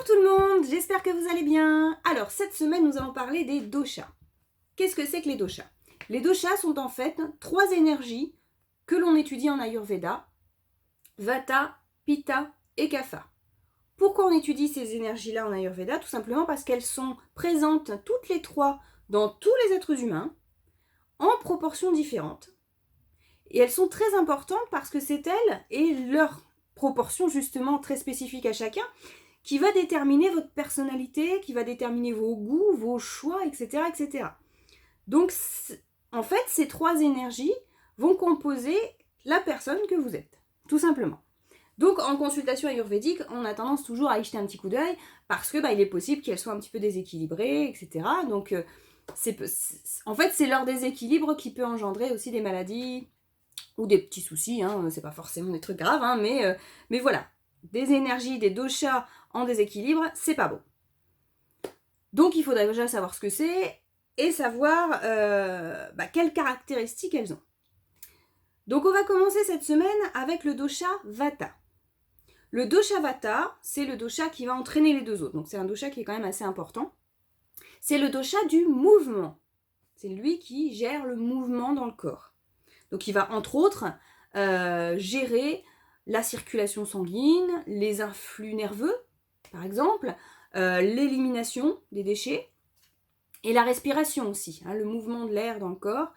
Bonjour tout le monde, j'espère que vous allez bien. Alors cette semaine nous allons parler des doshas. Qu'est-ce que c'est que les doshas? Les doshas sont en fait 3 énergies que l'on étudie en Ayurveda: Vata, Pitta et Kapha. Pourquoi on étudie ces énergies-là en Ayurveda? Tout simplement parce qu'elles sont présentes toutes les 3 dans tous les êtres humains en proportions différentes. Et elles sont très importantes parce que c'est elles et leur proportion justement très spécifique à chacun qui va déterminer votre personnalité, qui va déterminer vos goûts, vos choix, etc. etc. Donc, en fait, ces 3 énergies vont composer la personne que vous êtes, tout simplement. Donc, en consultation ayurvédique, on a tendance toujours à y jeter un petit coup d'œil parce que il est possible qu'elles soient un petit peu déséquilibrées, etc. Donc, en fait, c'est leur déséquilibre qui peut engendrer aussi des maladies ou des petits soucis, c'est pas forcément des trucs graves, mais voilà. Des énergies, des doshas en déséquilibre, c'est pas bon. Donc il faudrait déjà savoir ce que c'est et savoir quelles caractéristiques elles ont. Donc on va commencer cette semaine avec le dosha Vata. Le dosha Vata, c'est le dosha qui va entraîner les 2 autres. Donc c'est un dosha qui est quand même assez important. C'est le dosha du mouvement. C'est lui qui gère le mouvement dans le corps. Donc il va entre autres gérer la circulation sanguine, les influx nerveux, par exemple, l'élimination des déchets, et la respiration aussi, le mouvement de l'air dans le corps.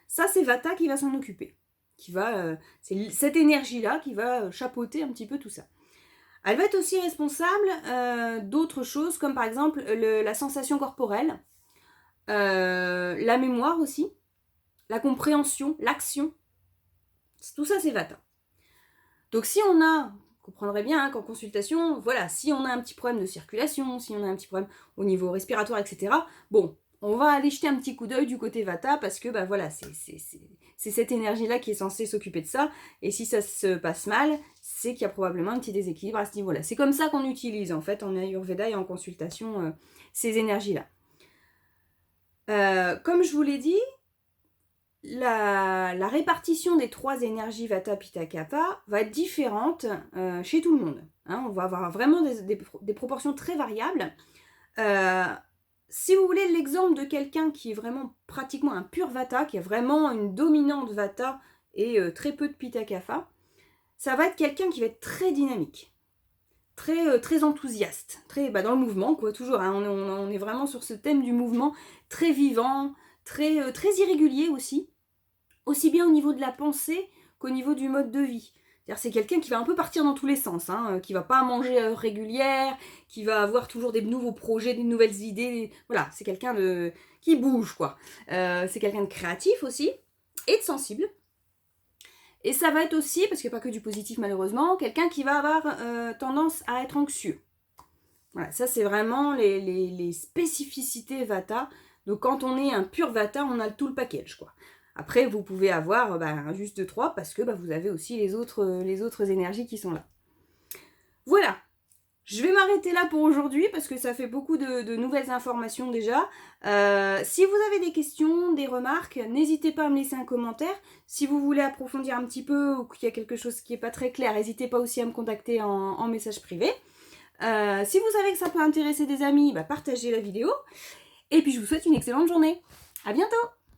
Ça, c'est Vata qui va s'en occuper. C'est cette énergie-là qui va chapeauter un petit peu tout ça. Elle va être aussi responsable d'autres choses, comme par exemple la sensation corporelle, la mémoire aussi, la compréhension, l'action. Tout ça, c'est Vata. Donc si on a, vous comprendrez bien qu'en consultation, voilà, si on a un petit problème de circulation, si on a un petit problème au niveau respiratoire, etc., bon, on va aller jeter un petit coup d'œil du côté Vata parce que voilà, c'est cette énergie-là qui est censée s'occuper de ça. Et si ça se passe mal, c'est qu'il y a probablement un petit déséquilibre à ce niveau-là. C'est comme ça qu'on utilise en fait en Ayurveda et en consultation ces énergies-là. Comme je vous l'ai dit, la répartition des 3 énergies Vata, Pitta, Kapha va être différente chez tout le monde. On va avoir vraiment des proportions très variables. Si vous voulez l'exemple de quelqu'un qui est vraiment pratiquement un pur Vata, qui a vraiment une dominante Vata et très peu de Pitta Kapha, ça va être quelqu'un qui va être très dynamique, très enthousiaste, très dans le mouvement, quoi, toujours. On est vraiment sur ce thème du mouvement, très vivant, très irrégulier aussi bien au niveau de la pensée qu'au niveau du mode de vie. C'est-à-dire c'est quelqu'un qui va un peu partir dans tous les sens, qui va pas manger à heure régulière, qui va avoir toujours des nouveaux projets, des nouvelles idées. Voilà, c'est quelqu'un qui bouge, quoi. C'est quelqu'un de créatif aussi, et de sensible. Et ça va être aussi, parce qu'il n'y a pas que du positif malheureusement, quelqu'un qui va avoir tendance à être anxieux. Voilà, ça c'est vraiment les spécificités Vata. Donc quand on est un pur Vata, on a tout le package, quoi. Après, vous pouvez avoir juste 3 parce que vous avez aussi les autres énergies qui sont là. Voilà. Je vais m'arrêter là pour aujourd'hui parce que ça fait beaucoup de nouvelles informations déjà. Si vous avez des questions, des remarques, n'hésitez pas à me laisser un commentaire. Si vous voulez approfondir un petit peu ou qu'il y a quelque chose qui n'est pas très clair, n'hésitez pas aussi à me contacter en message privé. Si vous savez que ça peut intéresser des amis, partagez la vidéo. Et puis je vous souhaite une excellente journée. À bientôt!